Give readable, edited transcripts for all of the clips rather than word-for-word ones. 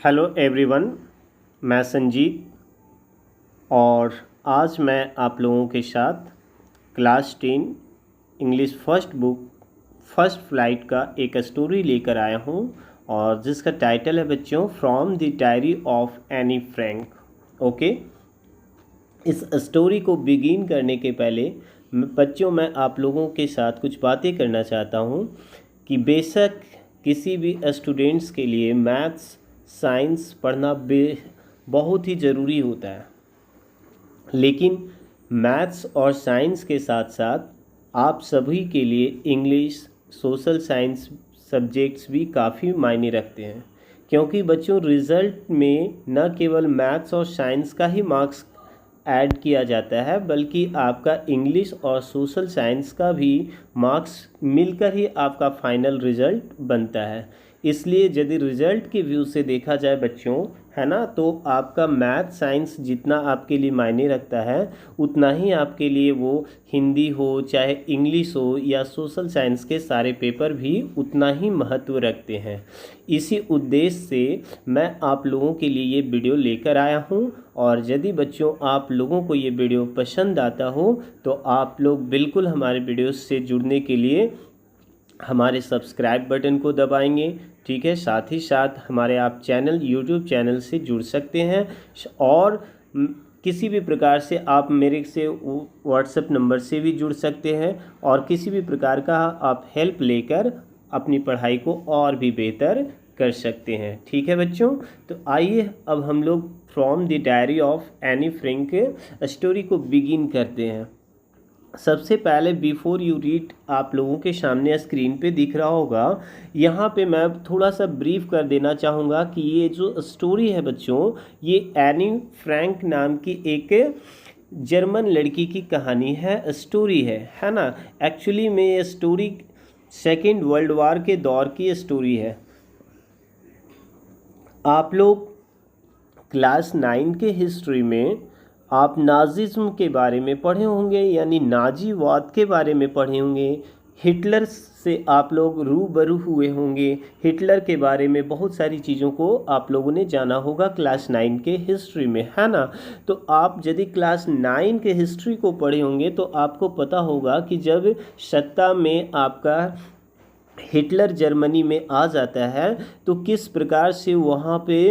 Hello everyone, मैं संजीत और आज मैं आप लोगों के साथ class 10 English first book first flight का एक स्टोरी लेकर आया हूँ और जिसका टाइटल है बच्चों from the diary of Anne Frank. Okay, इस स्टोरी को बिगिन करने के पहले बच्चों मैं आप लोगों के साथ कुछ बातें करना चाहता हूँ कि बेशक किसी भी स्टूडेंट्स के लिए मैथ्स साइंस पढ़ना बहुत ही ज़रूरी होता है, लेकिन मैथ्स और साइंस के साथ साथ आप सभी के लिए इंग्लिश सोशल साइंस सब्जेक्ट्स भी काफ़ी मायने रखते हैं, क्योंकि बच्चों रिज़ल्ट में न केवल मैथ्स और साइंस का ही मार्क्स ऐड किया जाता है बल्कि आपका इंग्लिश और सोशल साइंस का भी मार्क्स मिलकर ही आपका फाइनल रिज़ल्ट बनता है। इसलिए यदि रिज़ल्ट के व्यू से देखा जाए बच्चों, है ना, तो आपका मैथ साइंस जितना आपके लिए मायने रखता है उतना ही आपके लिए वो हिंदी हो चाहे इंग्लिश हो या सोशल साइंस के सारे पेपर भी उतना ही महत्व रखते हैं। इसी उद्देश्य से मैं आप लोगों के लिए ये वीडियो लेकर आया हूँ और यदि बच्चों आप लोगों को ये वीडियो पसंद आता हो तो आप लोग बिल्कुल हमारे वीडियो से जुड़ने के लिए हमारे सब्सक्राइब बटन को दबाएंगे, ठीक है। साथ ही साथ हमारे आप चैनल यूट्यूब चैनल से जुड़ सकते हैं और किसी भी प्रकार से आप मेरे से व्हाट्सएप नंबर से भी जुड़ सकते हैं और किसी भी प्रकार का आप हेल्प लेकर अपनी पढ़ाई को और भी बेहतर कर सकते हैं, ठीक है बच्चों। तो आइए अब हम लोग from the diary of Anne Frank story को बिगिन करते हैं। सबसे पहले बिफोर यू रीड आप लोगों के सामने स्क्रीन पे दिख रहा होगा, यहाँ पे मैं थोड़ा सा ब्रीफ कर देना चाहूँगा कि ये जो स्टोरी है बच्चों, ये एनी फ्रैंक नाम की एक जर्मन लड़की की कहानी है, स्टोरी है ना। एक्चुअली में ये स्टोरी सेकेंड वर्ल्ड वार के दौर की स्टोरी है। आप लोग क्लास 9 के हिस्ट्री में आप नाजिज्म के बारे में पढ़े होंगे, यानी नाजीवाद के बारे में पढ़े होंगे। हिटलर से आप लोग रूबरू हुए होंगे, हिटलर के बारे में बहुत सारी चीज़ों को आप लोगों ने जाना होगा क्लास 9 के हिस्ट्री में, है ना। तो आप यदि क्लास 9 के हिस्ट्री को पढ़े होंगे तो आपको पता होगा कि जब सत्ता में आपका हिटलर जर्मनी में आ जाता है तो किस प्रकार से वहाँ पे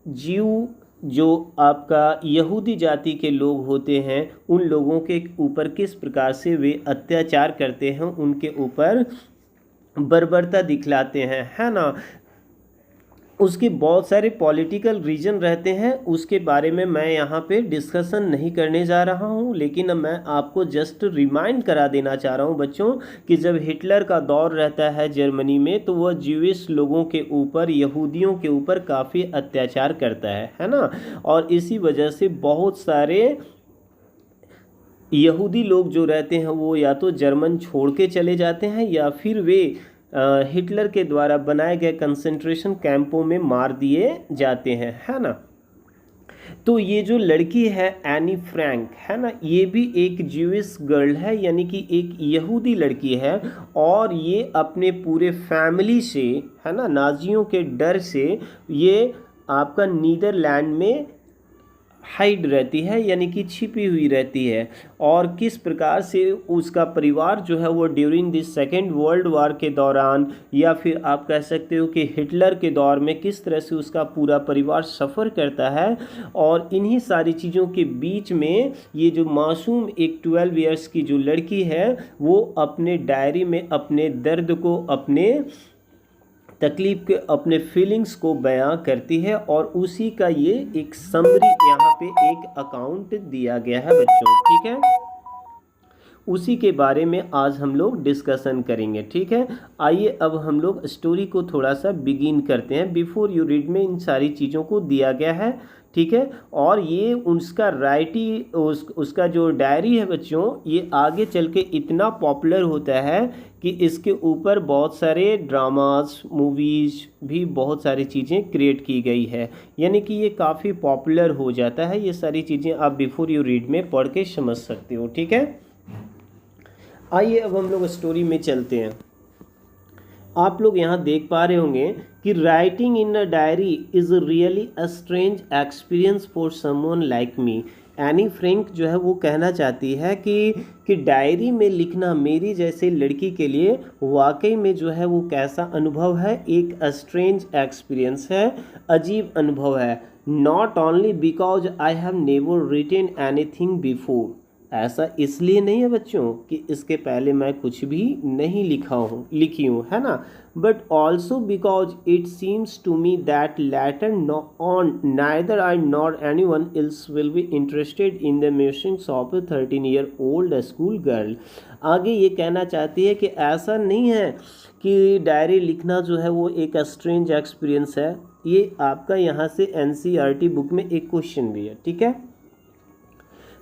जीव जो आपका यहूदी जाति के लोग होते हैं उन लोगों के ऊपर किस प्रकार से वे अत्याचार करते हैं, उनके ऊपर बर्बरता दिखलाते हैं, है ना। उसके बहुत सारे पॉलिटिकल रीजन रहते हैं, उसके बारे में मैं यहाँ पे डिस्कशन नहीं करने जा रहा हूँ, लेकिन मैं आपको जस्ट रिमाइंड करा देना चाह रहा हूँ बच्चों कि जब हिटलर का दौर रहता है जर्मनी में तो वह ज्यूइश लोगों के ऊपर, यहूदियों के ऊपर काफ़ी अत्याचार करता है ना। और इसी वजह से बहुत सारे यहूदी लोग जो रहते हैं वो या तो जर्मन छोड़ के चले जाते हैं या फिर वे हिटलर के द्वारा बनाए गए कंसंट्रेशन कैंपों में मार दिए जाते हैं, है ना। तो ये जो लड़की है एनी फ्रैंक, है ना, ये भी एक ज्यूइश गर्ल है, यानी कि एक यहूदी लड़की है और ये अपने पूरे फैमिली से, है ना, नाजियों के डर से ये आपका नीदरलैंड में हाइड रहती है, यानी कि छिपी हुई रहती है। और किस प्रकार से उसका परिवार जो है वो during this second world war के दौरान या फिर आप कह सकते हो कि हिटलर के दौर में किस तरह से उसका पूरा परिवार सफ़र करता है। और इन्हीं सारी चीज़ों के बीच में ये जो मासूम एक 12 इयर्स की जो लड़की है वो अपने डायरी में अपने दर्द को, अपने तकलीफ़ के, अपने फीलिंग्स को बयां करती है और उसी का ये एक समरी यहाँ पे एक अकाउंट दिया गया है बच्चों, ठीक है। उसी के बारे में आज हम लोग डिस्कशन करेंगे, ठीक है। आइए अब हम लोग स्टोरी को थोड़ा सा बिगिन करते हैं। बिफोर यू रीड में इन सारी चीज़ों को दिया गया है, ठीक है। और ये उसका उसका जो डायरी है बच्चों, ये आगे चल के इतना पॉपुलर होता है कि इसके ऊपर बहुत सारे ड्रामास, मूवीज़ भी बहुत सारी चीज़ें क्रिएट की गई है, यानी कि ये काफ़ी पॉपुलर हो जाता है। ये सारी चीज़ें आप बिफोर यू रीड में पढ़ के समझ सकते हो, ठीक है। आइए अब हम लोग स्टोरी में चलते हैं। आप लोग यहाँ देख पा रहे होंगे कि writing in a diary is really a strange experience for someone like me. Anne Frank जो है वो कहना चाहती है कि डायरी में लिखना मेरी जैसे लड़की के लिए वाकई में जो है वो कैसा अनुभव है, एक स्ट्रेंज एक्सपीरियंस है, अजीब अनुभव है। Not only because I have never written anything before, ऐसा इसलिए नहीं है बच्चों कि इसके पहले मैं कुछ भी नहीं लिखी हूँ, है ना, but also because it seems to me that later on neither I nor anyone else will be interested in the musings of a 13 year old school girl. आगे ये कहना चाहती है कि ऐसा नहीं है कि डायरी लिखना जो है वो एक स्ट्रेंज एक्सपीरियंस है। ये आपका यहाँ से NCERT बुक में एक क्वेश्चन भी है, ठीक है।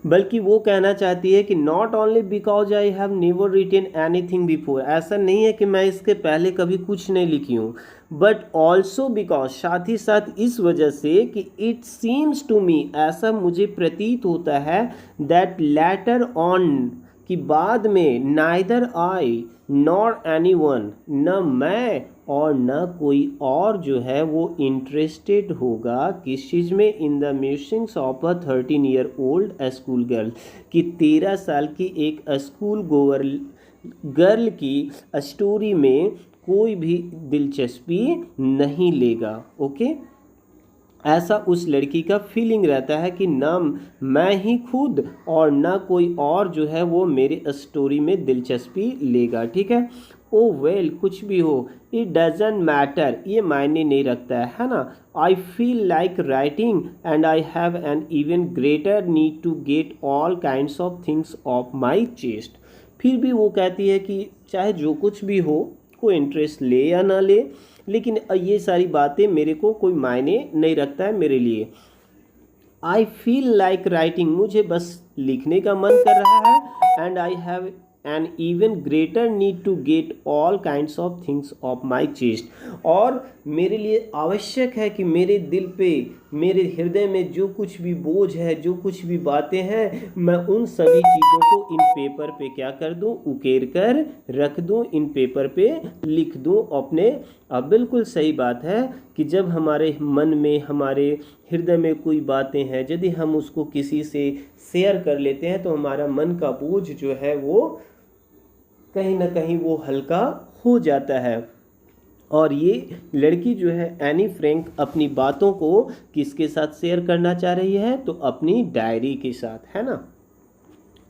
बल्कि वो कहना चाहती है कि not only because I have never written anything before, ऐसा नहीं है कि मैं इसके पहले कभी कुछ नहीं लिखी हूँ, बट ऑल्सो बिकॉज, साथ ही साथ इस वजह से कि इट सीम्स टू मी, ऐसा मुझे प्रतीत होता है, दैट लेटर ऑन, कि बाद में, neither I nor any one, न मैं और न कोई और जो है वो इंटरेस्टेड होगा किस चीज़ में, इन the musings of a 13 year old school girl, कि 13 साल की एक स्कूल गोअर गर्ल की स्टोरी में कोई भी दिलचस्पी नहीं लेगा। ओके, ऐसा उस लड़की का फीलिंग रहता है कि ना मैं ही खुद और ना कोई और जो है वो मेरे स्टोरी में दिलचस्पी लेगा, ठीक है। ओ वेल, कुछ भी हो, इट डजेंट मैटर, ये मायने नहीं रखता है ना। I feel like writing and I have an even greater need to get all kinds of things off my chest. फिर भी वो कहती है कि चाहे जो कुछ भी हो, कोई इंटरेस्ट ले या ना ले, लेकिन ये सारी बातें मेरे को कोई मायने नहीं रखता है मेरे लिए। आई फील लाइक राइटिंग, मुझे बस लिखने का मन कर रहा है, and I have an even greater need to get all kinds of things off my chest, और मेरे लिए आवश्यक है कि मेरे दिल पे, मेरे हृदय में जो कुछ भी बोझ है, जो कुछ भी बातें हैं, मैं उन सभी चीज़ों को इन पेपर पे क्या कर दूं, उकेर कर रख दूं, इन पेपर पे लिख दूं अपने। अब बिल्कुल सही बात है कि जब हमारे मन में, हमारे हृदय में कोई बातें हैं, यदि हम उसको किसी से शेयर कर लेते हैं तो हमारा मन का बोझ जो है वो कहीं ना कहीं वो हल्का हो जाता है। और ये लड़की जो है एनी फ्रैंक अपनी बातों को किसके साथ शेयर करना चाह रही है, तो अपनी डायरी के साथ, है ना।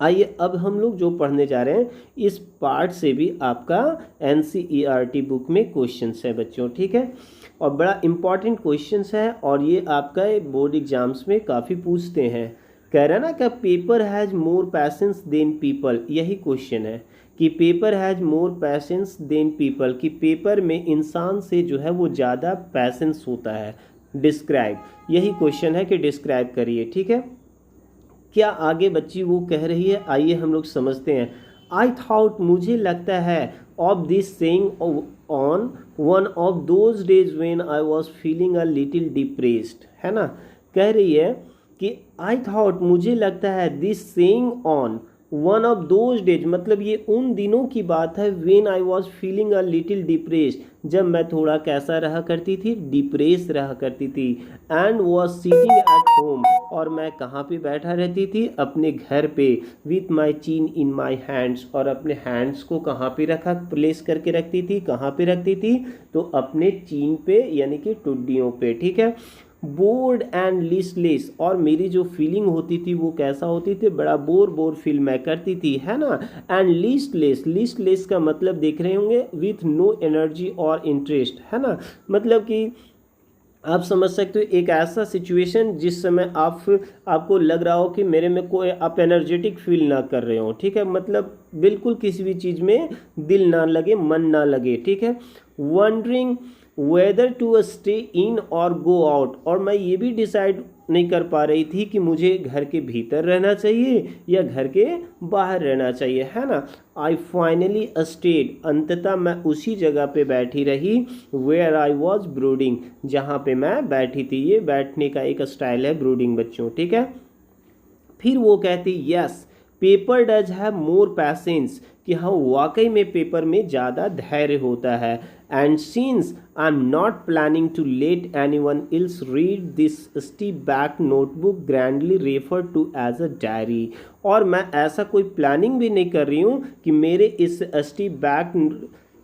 आइए अब हम लोग जो पढ़ने जा रहे हैं इस पार्ट से भी आपका NCERT बुक में क्वेश्चंस है बच्चों, ठीक है, और बड़ा इम्पॉर्टेंट क्वेश्चंस है, और ये आपका बोर्ड एग्जाम्स में काफ़ी पूछते हैं। कह रहा है ना कि paper has more patience than people, यही क्वेश्चन है कि paper has more patience than people, कि पेपर में इंसान से जो है वो ज़्यादा पैशंस होता है। डिस्क्राइब, यही क्वेश्चन है कि डिस्क्राइब करिए, ठीक है। क्या आगे बच्ची वो कह रही है, आइए हम लोग समझते हैं। आई थॉट, मुझे लगता है, of this saying on one of those days when I was feeling a little depressed, है ना। कह रही है कि आई थॉट, मुझे लगता है, this saying on one of those days, मतलब ये उन दिनों की बात है, when I was feeling a little depressed, जब मैं थोड़ा कैसा रहा करती थी, डिप्रेस रहा करती थी, and was sitting at home, और मैं कहाँ पे बैठा रहती थी, अपने घर पे, विथ माई चीन इन माई हैंड्स, और अपने हैंड्स को कहाँ पे रखा, प्लेस करके रखती थी, कहाँ पे रखती थी, तो अपने चीन पे यानी कि टुड्डियों पे, ठीक है। बोर्ड एंड लिस्टलेस, और मेरी जो फीलिंग होती थी वो कैसा होती थी, बड़ा बोर फील मैं करती थी, है ना। एंड लिस्टलेस, लिस्टलेस का मतलब देख रहे होंगे, विथ नो एनर्जी और इंटरेस्ट, है ना, मतलब कि आप समझ सकते हो एक ऐसा सिचुएशन जिस समय आपको लग रहा हो कि मेरे में कोई, आप एनर्जेटिक फील ना कर रहे हो, ठीक है, मतलब बिल्कुल किसी भी चीज़ में दिल ना लगे, मन ना लगे, ठीक है। Wondering whether to stay in or go out, और मैं ये भी डिसाइड नहीं कर पा रही थी कि मुझे घर के भीतर रहना चाहिए या घर के बाहर रहना चाहिए, है ना। आई फाइनली स्टेड, अंततः मैं उसी जगह पे बैठी रही, वेयर आई वॉज ब्रूडिंग, जहाँ पे मैं बैठी थी। ये बैठने का एक स्टाइल है ब्रूडिंग बच्चों, ठीक है। फिर वो कहती, yes paper does have more patience, कि हाँ वाकई में पेपर में ज़्यादा धैर्य होता है। And since I am not planning to let anyone else read this stiff backed notebook grandly refer to as a diary, और मैं ऐसा कोई प्लानिंग भी नहीं कर रही हूँ कि मेरे इस स्टीप बैक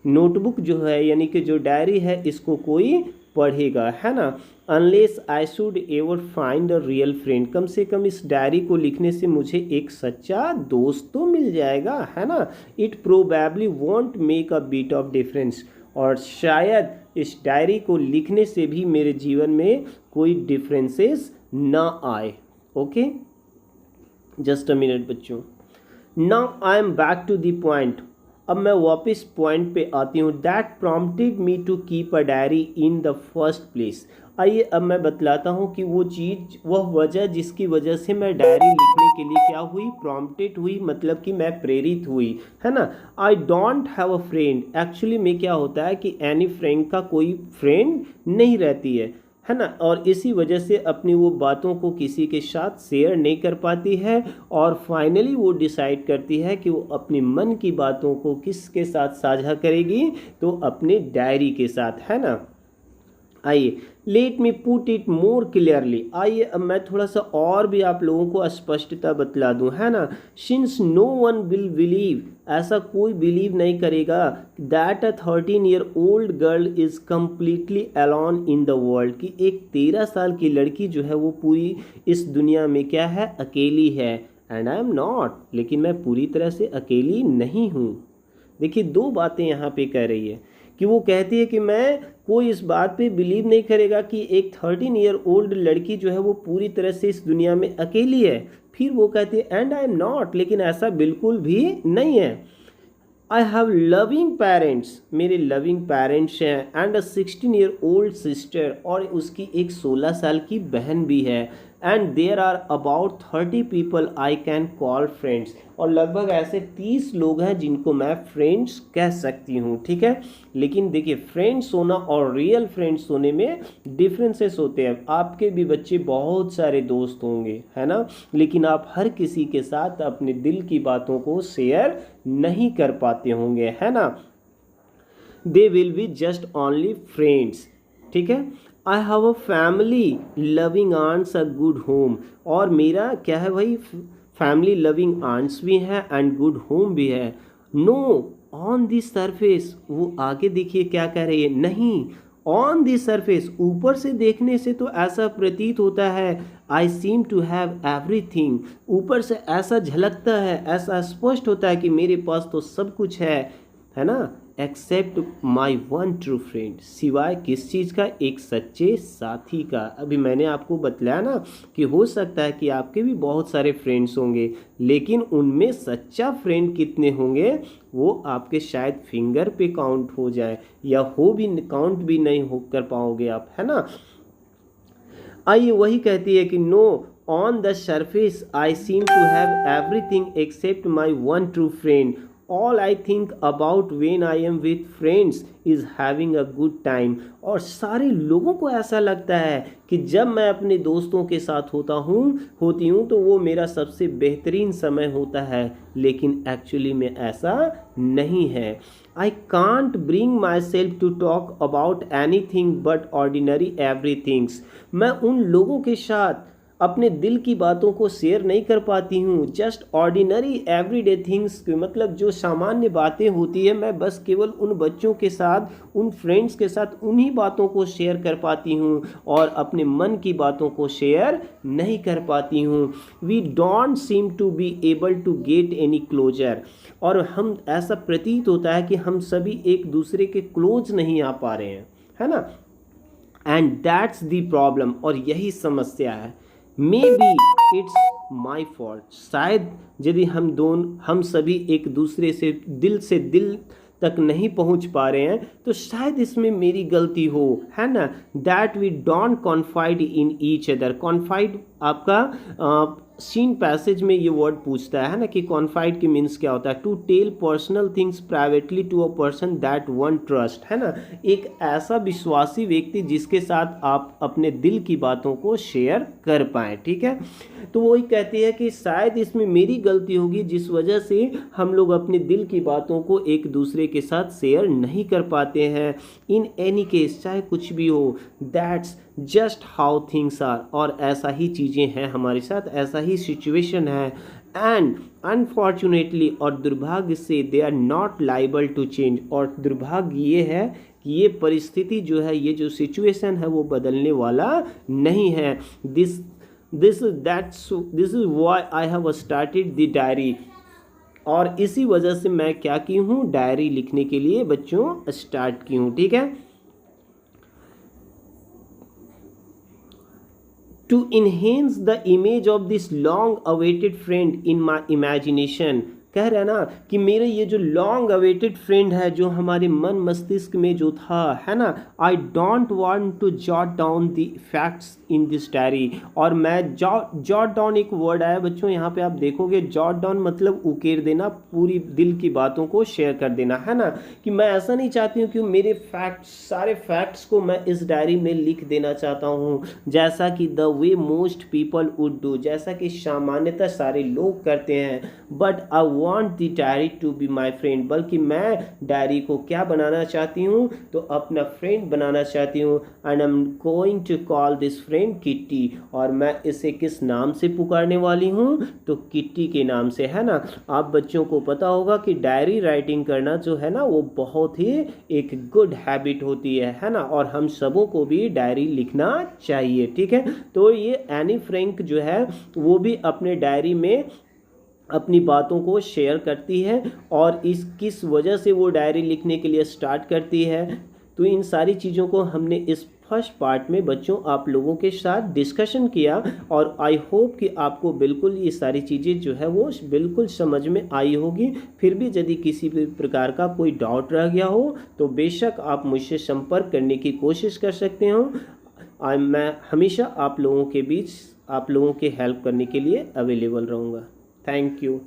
नोटबुक जो है यानी कि जो डायरी है इसको कोई पढ़ेगा, है ना। Unless I should ever find a real friend, कम से कम इस डायरी को लिखने से मुझे एक सच्चा दोस्त तो मिल जाएगा, है ना। It probably want make a bit of difference, और शायद इस डायरी को लिखने से भी मेरे जीवन में कोई डिफरेंसेस ना आए। ओके, जस्ट अ मिनट बच्चों। Now I am back to the point, अब मैं वापस पॉइंट पे आती हूँ। That prompted me to keep a diary in the first place. आइए अब मैं बतलाता हूँ कि वो चीज़, वह वजह जिसकी वजह से मैं डायरी लिखने के लिए क्या हुई, प्रॉम्प्टेड हुई, मतलब कि मैं प्रेरित हुई, है ना। I don't have a friend, actually में क्या होता है कि एनी फ्रेंड का कोई फ्रेंड नहीं रहती है ना, और इसी वजह से अपनी वो बातों को किसी के साथ शेयर नहीं कर पाती है, और फाइनली वो डिसाइड करती है कि वो अपनी मन की बातों को किसके साथ साझा करेगी, तो अपने डायरी के साथ, है ना। आइए let me put it more clearly, आइए अब मैं थोड़ा सा और भी आप लोगों को स्पष्टता बतला दूं, है ना। Since no one will believe, ऐसा कोई बिलीव नहीं करेगा, that a 13 year old girl is completely alone in the world, कि एक 13 साल की लड़की जो है वो पूरी इस दुनिया में क्या है, अकेली है। एंड आई एम नॉट, लेकिन मैं पूरी तरह से अकेली नहीं हूँ। देखिए दो बातें यहाँ पे कह रही है कि वो कहती है कि मैं, कोई इस बात पे बिलीव नहीं करेगा कि एक 13 ईयर ओल्ड लड़की जो है वो पूरी तरह से इस दुनिया में अकेली है। फिर वो कहती है एंड आई एम नॉट, लेकिन ऐसा बिल्कुल भी नहीं है। आई हैव लविंग पेरेंट्स, मेरे लविंग पेरेंट्स हैं, and a 16 year old sister, और उसकी एक 16 साल की बहन भी है। And there are about 30 people I can call friends, और लगभग ऐसे 30 लोग हैं जिनको मैं फ्रेंड्स कह सकती हूँ, ठीक है। लेकिन देखिए फ्रेंड्स होना और रियल फ्रेंड्स होने में डिफरेंसेस होते हैं। आपके भी बच्चे बहुत सारे दोस्त होंगे, है ना, लेकिन आप हर किसी के साथ अपने दिल की बातों को शेयर नहीं कर पाते होंगे, है ना। They will be just only friends, ठीक है। I have a family loving aunts a good home, और मेरा क्या है भाई, फैमिली लविंग आंट्स भी हैं एंड गुड होम भी है। नो ऑन दी सरफेस, वो आगे देखिए क्या कह रही है, नहीं ऑन दी सरफेस, ऊपर से देखने से तो ऐसा प्रतीत होता है, आई सीम टू हैव एवरीथिंग, ऊपर से ऐसा झलकता है, ऐसा स्पष्ट होता है कि मेरे पास तो सब कुछ है ना, except my one true friend, सिवाय किस चीज़ का, एक सच्चे साथी का। अभी मैंने आपको बतलाया ना कि हो सकता है कि आपके भी बहुत सारे फ्रेंड्स होंगे, लेकिन उनमें सच्चा फ्रेंड कितने होंगे वो आपके शायद फिंगर पे काउंट हो जाए, या हो भी काउंट भी नहीं हो कर पाओगे आप, है ना। आइए वही कहती है कि no on the surface I seem to have everything except my one true friend, all I think about when I am with friends is having a good time, और सारे लोगों को ऐसा लगता है कि जब मैं अपने दोस्तों के साथ होती हूँ तो वो मेरा सबसे बेहतरीन समय होता है, लेकिन एक्चुअली में ऐसा नहीं है। I can't bring myself to talk about anything but ordinary every things, मैं उन लोगों के साथ अपने दिल की बातों को शेयर नहीं कर पाती हूँ, जस्ट ऑर्डिनरी एवरीडे थिंग्स, मतलब जो सामान्य बातें होती है, मैं बस केवल उन बच्चों के साथ, उन फ्रेंड्स के साथ उन्हीं बातों को शेयर कर पाती हूँ, और अपने मन की बातों को शेयर नहीं कर पाती हूँ। We don't seem to be able to get any closer, और हम, ऐसा प्रतीत होता है कि हम सभी एक दूसरे के क्लोज नहीं आ पा रहे हैं, है ना। एंड दैट्स द प्रॉब्लम, और यही समस्या है। May be it's my fault, शायद यदि हम सभी एक दूसरे से दिल तक नहीं पहुंच पा रहे हैं तो शायद इसमें मेरी गलती हो, है ना। That we don't confide in each other, confide आपका सीन पैसेज में ये वर्ड पूछता है ना कि कॉन्फाइड की मीन्स क्या होता है, to tell personal things privately to a person that one trust, है ना, एक ऐसा विश्वासी व्यक्ति जिसके साथ आप अपने दिल की बातों को शेयर कर पाएँ, ठीक है। तो वही कहती है कि शायद इसमें मेरी गलती होगी जिस वजह से हम लोग अपने दिल की बातों को एक दूसरे के साथ शेयर नहीं कर पाते हैं। इन एनी केस, चाहे कुछ भी हो, that's just how things are, और ऐसा ही चीज़ें हैं हमारे साथ, ऐसा ही सिचुएशन है। एंड अनफॉर्चुनेटली, और दुर्भाग्य से, they are not liable to change, और दुर्भाग्य ये है कि ये परिस्थिति जो है, ये जो सिचुएशन है वो बदलने वाला नहीं है। This is why I have started the diary, और इसी वजह से मैं क्या की हूँ, डायरी लिखने के लिए बच्चों स्टार्ट की हूँ, ठीक है। To enhance the image of this long awaited friend in my imagination, कह रहा है ना कि मेरे ये जो लॉन्ग अवेटेड फ्रेंड है, जो हमारे मन मस्तिष्क में जो था, है ना, I don't want to jot down the facts in this diary, और मैं जॉट डाउन एक वर्ड आया बच्चों, यहाँ पे आप देखोगे, जॉट डाउन मतलब उकेर देना, पूरी दिल की बातों को शेयर कर देना, है ना, कि मैं ऐसा नहीं चाहती हूँ कि मेरे फैक्ट्स, सारे फैक्ट्स को मैं इस डायरी में लिख देना चाहता हूँ, जैसा कि the way most people would do, जैसा कि सामान्यतः सारे लोग करते हैं। But I want the diary to be my friend, बल्कि मैं डायरी को क्या बनाना चाहती हूँ, तो अपना फ्रेंड बनाना चाहती हूँ। And I am going to call this friend Kitty, और मैं इसे किस नाम से पुकारने वाली हूँ, तो किट्टी के नाम से, है ना। आप बच्चों को पता होगा कि डायरी राइटिंग करना जो है ना, वो बहुत ही एक गुड हैबिट होती है ना, और हम सबों को भी डायरी लिखना चाहिए, ठीक है। तो ये एनी फ्रैंक जो है वो भी अपने डायरी में अपनी बातों को शेयर करती है, और इस किस वजह से वो डायरी लिखने के लिए स्टार्ट करती है, तो इन सारी चीज़ों को हमने इस फर्स्ट पार्ट में बच्चों आप लोगों के साथ डिस्कशन किया, और आई होप कि आपको बिल्कुल ये सारी चीज़ें जो है वो बिल्कुल समझ में आई होगी। फिर भी यदि किसी भी प्रकार का कोई डाउट रह गया हो तो बेशक आप मुझसे संपर्क करने की कोशिश कर सकते हो। मैं हमेशा आप लोगों के बीच, आप लोगों के हेल्प करने के लिए अवेलेबल रहूँगा। Thank you.